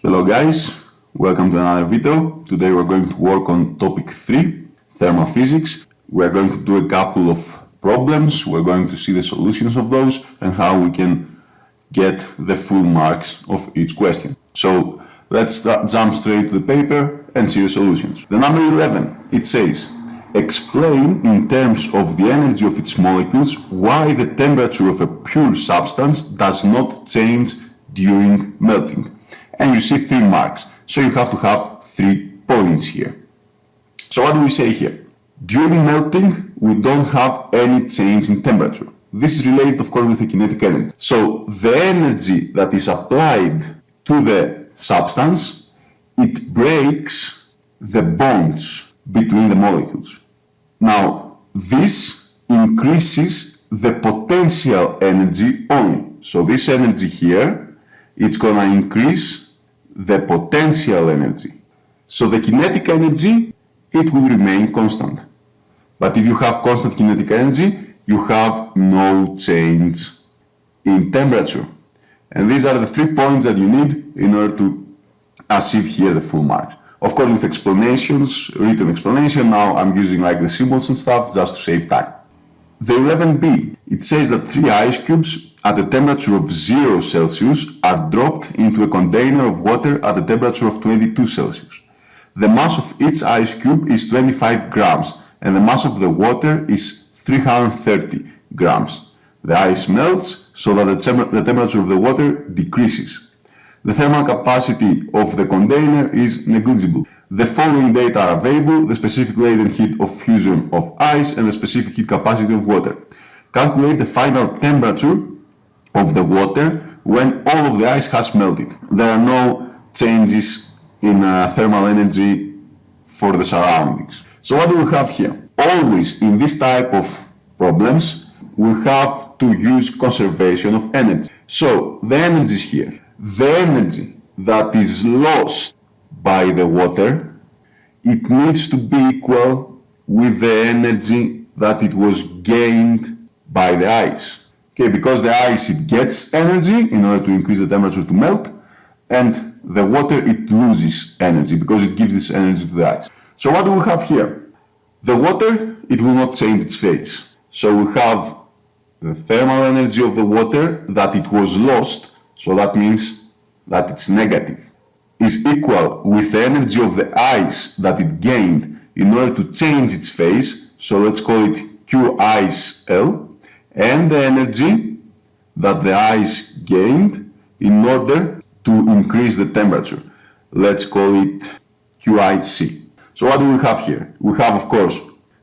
Hello guys, welcome to another video. Today we're going to work on topic 3, thermal physics. We're going to do a couple of problems, we're going to see the solutions of those and how we can get the full marks of each question. So let's jump straight to the paper and see the solutions. The number 11, it says, explain in terms of the energy of its molecules why the temperature of a pure substance does not change during melting. And you see 3 marks, so you have to have 3 points here. So what do we say here? During melting, we don't have any change in temperature. This is related, of course, with the kinetic energy. So the energy that is applied to the substance, it breaks the bonds between the molecules. Now, this increases the potential energy only. So this energy here, it's going to increase the potential energy. So the kinetic energy, it will remain constant. But if you have constant kinetic energy, you have no change in temperature. And these are the 3 points that you need in order to achieve here the full marks. Of course, with explanations, written explanation, now I'm using like the symbols and stuff just to save time. The 11b, it says that 3 ice cubes at a temperature of 0 Celsius are dropped into a container of water at a temperature of 22 Celsius. The mass of each ice cube is 25 grams and the mass of the water is 330 grams. The ice melts so that the temperature of the water decreases. The thermal capacity of the container is negligible. The following data are available: the specific latent heat of fusion of ice and the specific heat capacity of water. Calculate the final temperature of the water when all of the ice has melted. There are no changes in thermal energy for the surroundings. So what do we have here? Always in this type of problems, we have to use conservation of energy. So the energy is here. The energy that is lost by the water, it needs to be equal with the energy that it was gained by the ice. Okay, because the ice, it gets energy in order to increase the temperature to melt, and the water, it loses energy because it gives this energy to the ice. So what do we have here? The water, it will not change its phase. So we have the thermal energy of the water that it was lost, so that means that it's negative, is equal with the energy of the ice that it gained in order to change its phase, so let's call it Q ice L, and the energy that the ice gained in order to increase the temperature. Let's call it QIC. So what do we have here? We have, of course,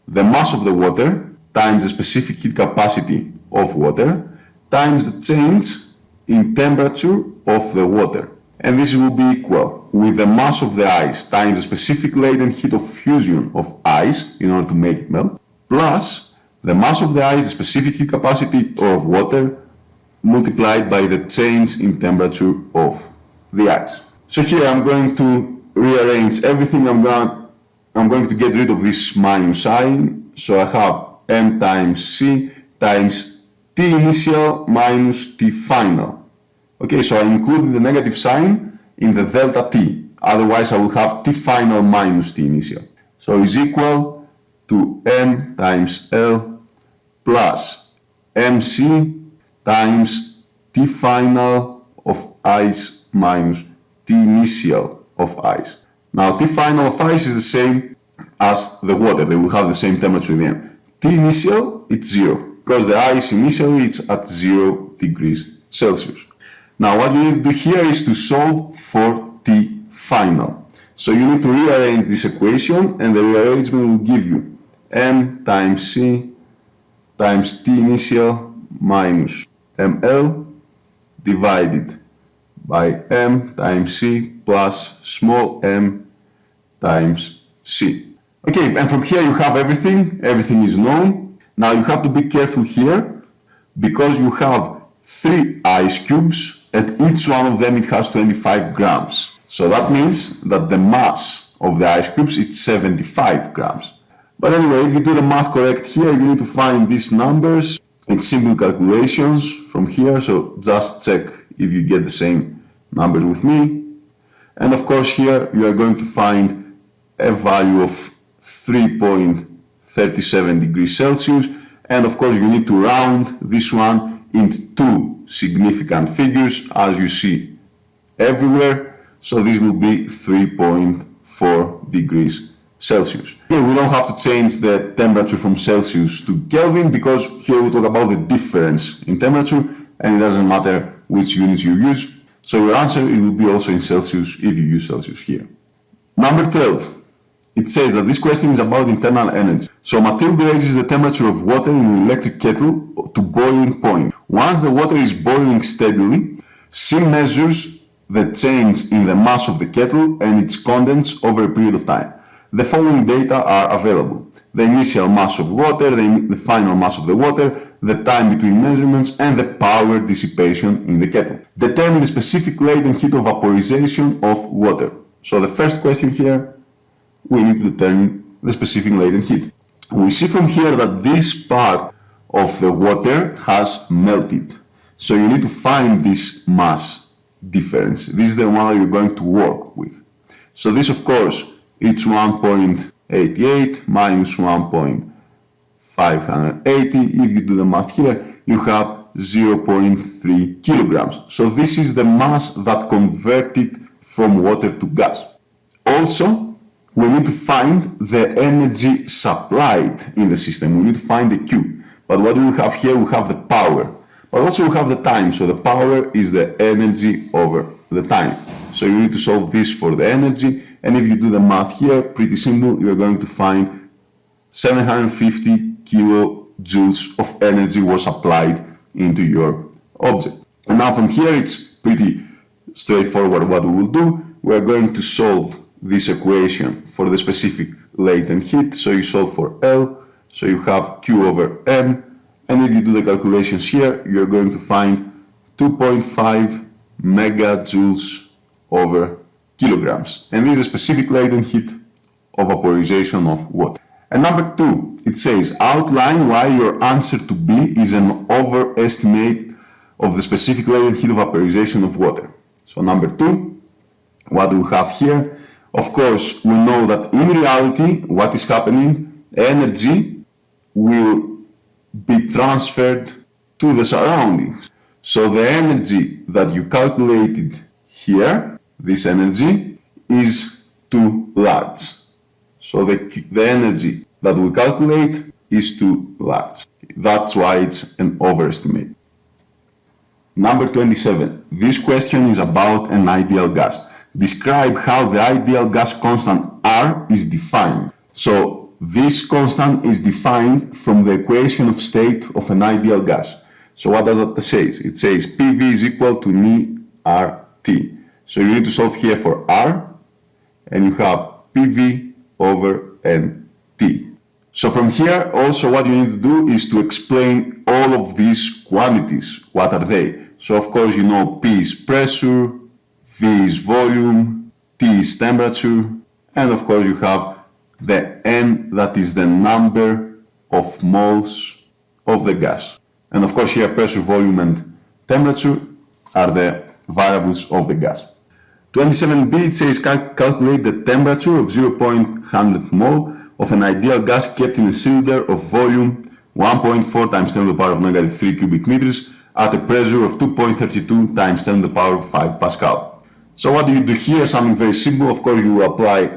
the mass of the water times the specific heat capacity of water times the change in temperature of the water. And this will be equal with the mass of the ice times the specific latent heat of fusion of ice in order to make it melt, plus the mass of the ice, the specific heat capacity of water, multiplied by the change in temperature of the ice. So here I'm going to rearrange everything. I'm going to get rid of this minus sign. So I have m times c times t initial minus t final. Okay, so I included the negative sign in the delta t. Otherwise I will have t final minus t initial. So is equal to m times L plus mc times t final of ice minus t initial of ice. Now t final of ice is the same as the water. They will have the same temperature in the end. T initial, it's 0, because the ice initially is at 0 degrees Celsius. Now what you need to do here is to solve for t final. So you need to rearrange this equation, and the rearrangement will give you m times c times t initial minus ml divided by m times c plus small m times c. Okay, and from here you have everything is known. Now you have to be careful here because you have 3 ice cubes and each one of them, it has 25 grams. So that means that the mass of the ice cubes is 75 grams. But anyway, if you do the math correct here, you need to find these numbers. It's simple calculations from here, so just check if you get the same numbers with me. And of course here you are going to find a value of 3.37 degrees Celsius, and of course you need to round this one into two significant figures as you see everywhere, so this will be 3.4 degrees Celsius. Here we don't have to change the temperature from Celsius to Kelvin because here we talk about the difference in temperature and it doesn't matter which units you use. So your answer, it will be also in Celsius if you use Celsius here. Number 12. It says that this question is about internal energy. So Matilde raises the temperature of water in an electric kettle to boiling point. Once the water is boiling steadily, she measures the change in the mass of the kettle and its contents over a period of time. The following data are available: the initial mass of water, the final mass of the water, the time between measurements, and the power dissipation in the kettle. Determine the specific latent heat of vaporization of water. So the first question here, we need to determine the specific latent heat. We see from here that this part of the water has melted. So you need to find this mass difference. This is the one you're going to work with. So this, of course, it's 1.88 minus 1.580. If you do the math here, you have 0.3 kilograms. So this is the mass that converted from water to gas. Also, we need to find the energy supplied in the system. We need to find the Q. But what do we have here? We have the power. But also we have the time. So the power is the energy over the time. So you need to solve this for the energy. And if you do the math here, pretty simple, you're going to find 750 kilojoules of energy was applied into your object. And now from here, it's pretty straightforward what we will do. We're going to solve this equation for the specific latent heat. So you solve for L, so you have Q over M. And if you do the calculations here, you're going to find 2.5 megajoules over kilograms. And this is a specific latent heat of vaporization of water. And number 2, it says, outline why your answer to B is an overestimate of the specific latent heat of vaporization of water. So number 2, what do we have here? Of course, we know that in reality, what is happening, energy will be transferred to the surroundings. So the energy that you calculated here, this energy, is too large. So the energy that we calculate is too large. That's why it's an overestimate. Number 27. This question is about an ideal gas. Describe how the ideal gas constant R is defined. So this constant is defined from the equation of state of an ideal gas. So what does that say? It says PV is equal to nRT. So you need to solve here for R, and you have PV over NT. So from here, also what you need to do is to explain all of these quantities. What are they? So of course you know P is pressure, V is volume, T is temperature, and of course you have the N, that is the number of moles of the gas. And of course here pressure, volume and temperature are the variables of the gas. 27b, it says calculate the temperature of 0.100 mole of an ideal gas kept in a cylinder of volume 1.4 times 10 to the power of negative 3 cubic meters at a pressure of 2.32 times 10 to the power of 5 Pascal. So what do you do here? Something very simple. Of course you will apply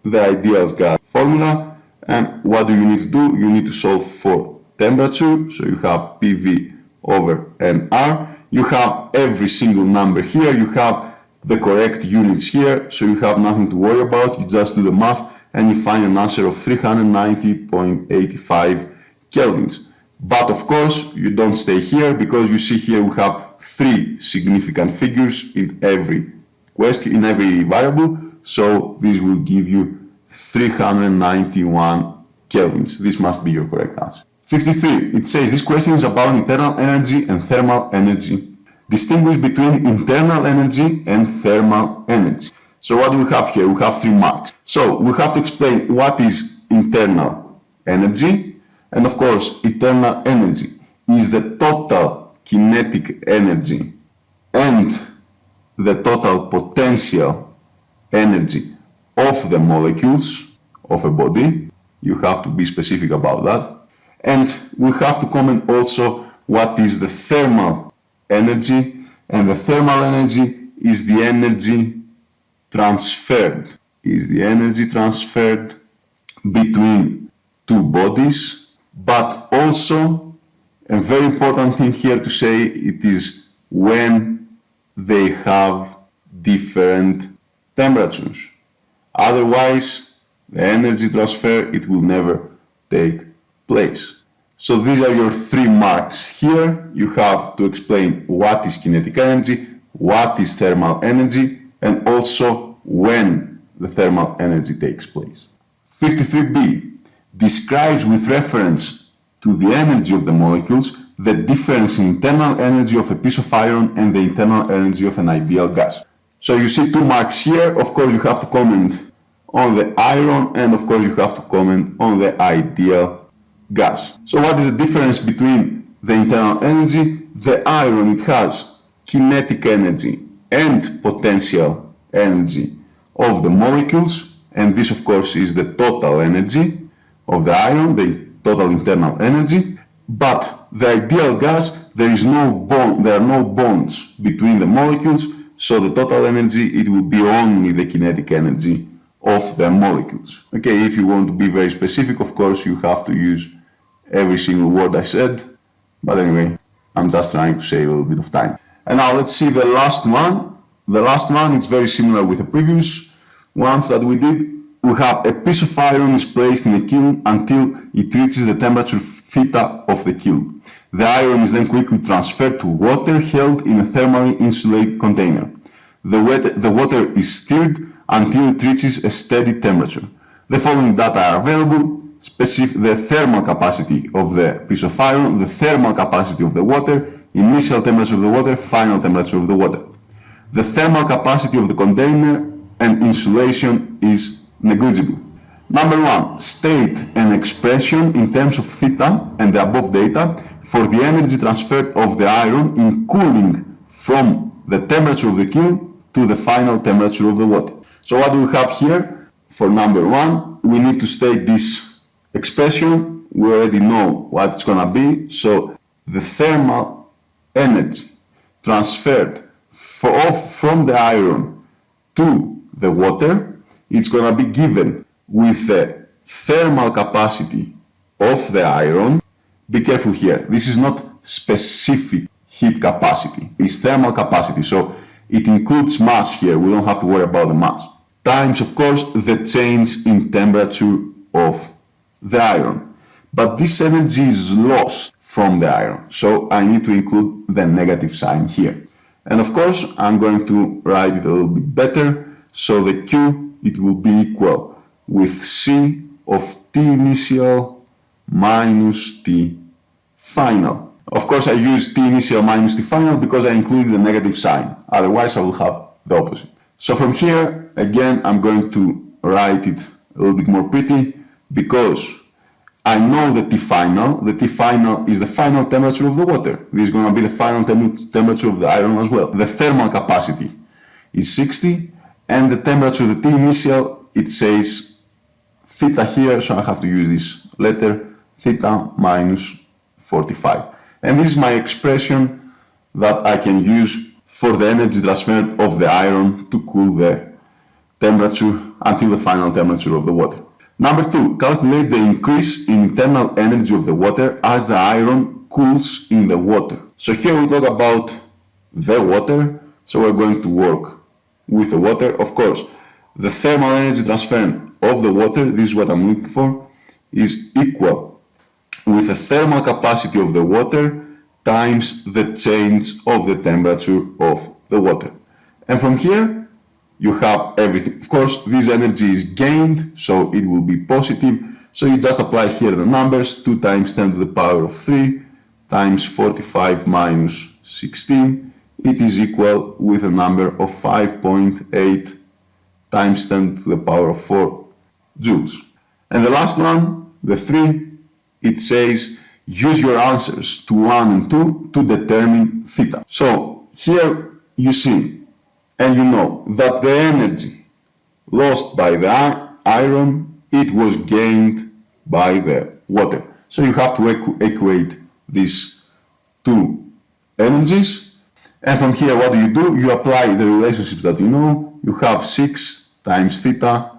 the ideal gas formula, and what do you need to do? You need to solve for temperature. So you have PV over NR. You have every single number here. You have the correct units here, so you have nothing to worry about. You just do the math and you find an answer of 390.85 kelvins. But of course you don't stay here, because you see here we have 3 significant figures in every question, in every variable. So this will give you 391 kelvins. This must be your correct answer. 53. It says this question is about internal energy and thermal energy. Distinguish between internal energy and thermal energy. So what do we have here? We have 3 marks. So we have to explain what is internal energy. And of course, internal energy is the total kinetic energy and the total potential energy of the molecules of a body. You have to be specific about that. And we have to comment also what is the thermal energy, and the thermal energy is the energy transferred. Is the energy transferred between two bodies, but also a very important thing here to say, it is when they have different temperatures. Otherwise, the energy transfer, it will never take place. So these are your 3 marks here. You have to explain what is kinetic energy, what is thermal energy, and also when the thermal energy takes place. 53b describes with reference to the energy of the molecules the difference in internal energy of a piece of iron and the internal energy of an ideal gas. So you see 2 marks here. Of course you have to comment on the iron, and of course you have to comment on the ideal gas. So what is the difference between the internal energy? The iron, it has kinetic energy and potential energy of the molecules, and this of course is the total energy of the iron, the total internal energy. But the ideal gas, there are no bonds between the molecules, so the total energy, it will be only the kinetic energy of the molecules. Okay, if you want to be very specific, of course you have to use every single word I said, but anyway, I'm just trying to save a little bit of time. And now let's see the last one. The last one is very similar with the previous ones that we did. We have a piece of iron is placed in a kiln until it reaches the temperature theta of the kiln. The iron is then quickly transferred to water held in a thermally insulated container. The water is stirred until it reaches a steady temperature. The following data are available: the thermal capacity of the piece of iron, the thermal capacity of the water, initial temperature of the water, final temperature of the water. The thermal capacity of the container and insulation is negligible. Number 1, state an expression in terms of theta and the above data for the energy transferred of the iron in cooling from the temperature of the kiln to the final temperature of the water. So what do we have here? For number 1, we need to state this expression. We already know what it's going to be. So the thermal energy transferred from the iron to the water, it's going to be given with the thermal capacity of the iron. Be careful here. This is not specific heat capacity. It's thermal capacity. So it includes mass here. We don't have to worry about the mass. Times, of course, the change in temperature of the iron. But this energy is lost from the iron. So I need to include the negative sign here. And of course, I'm going to write it a little bit better. So the Q, it will be equal with C of T initial minus T final. Of course, I use T initial minus T final because I included the negative sign. Otherwise, I will have the opposite. So from here, again, I'm going to write it a little bit more pretty because I know the T final. The T final is the final temperature of the water. This is going to be the final temperature of the iron as well. The thermal capacity is 60, and the temperature, the T initial, it says theta here, so I have to use this letter, theta minus 45. And this is my expression that I can use for the energy transferred of the iron to cool the temperature until the final temperature of the water. Number 2, calculate the increase in internal energy of the water as the iron cools in the water. So here we talk about the water, so we're going to work with the water. Of course, the thermal energy transfer of the water, this is what I'm looking for, is equal with the thermal capacity of the water times the change of the temperature of the water. And from here, you have everything. Of course, this energy is gained, so it will be positive. So you just apply here the numbers, 2 times 10 to the power of 3 times 45 minus 16. It is equal with a number of 5.8 times 10 to the power of 4 joules. And the last one, the 3, it says use your answers to 1 and 2 to determine theta. So here you see and you know that the energy lost by the iron, it was gained by the water. So you have to equate these two energies. And from here, what do? You apply the relationships that you know. You have 6 times theta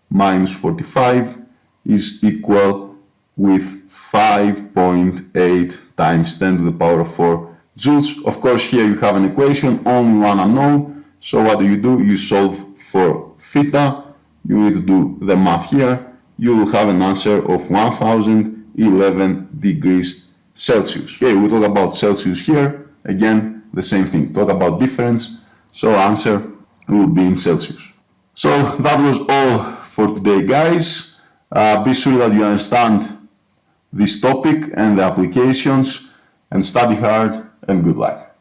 minus 45 is equal with 5.8 times 10 to the power of 4 joules. Of course, here you have an equation, only one unknown. So what do? You solve for theta. You need to do the math here. You will have an answer of 1011 degrees Celsius. Okay, we talk about Celsius here. Again, the same thing. Talk about difference. So answer will be in Celsius. So that was all for today, guys. Be sure that you understand this topic and the applications, and study hard, and good luck.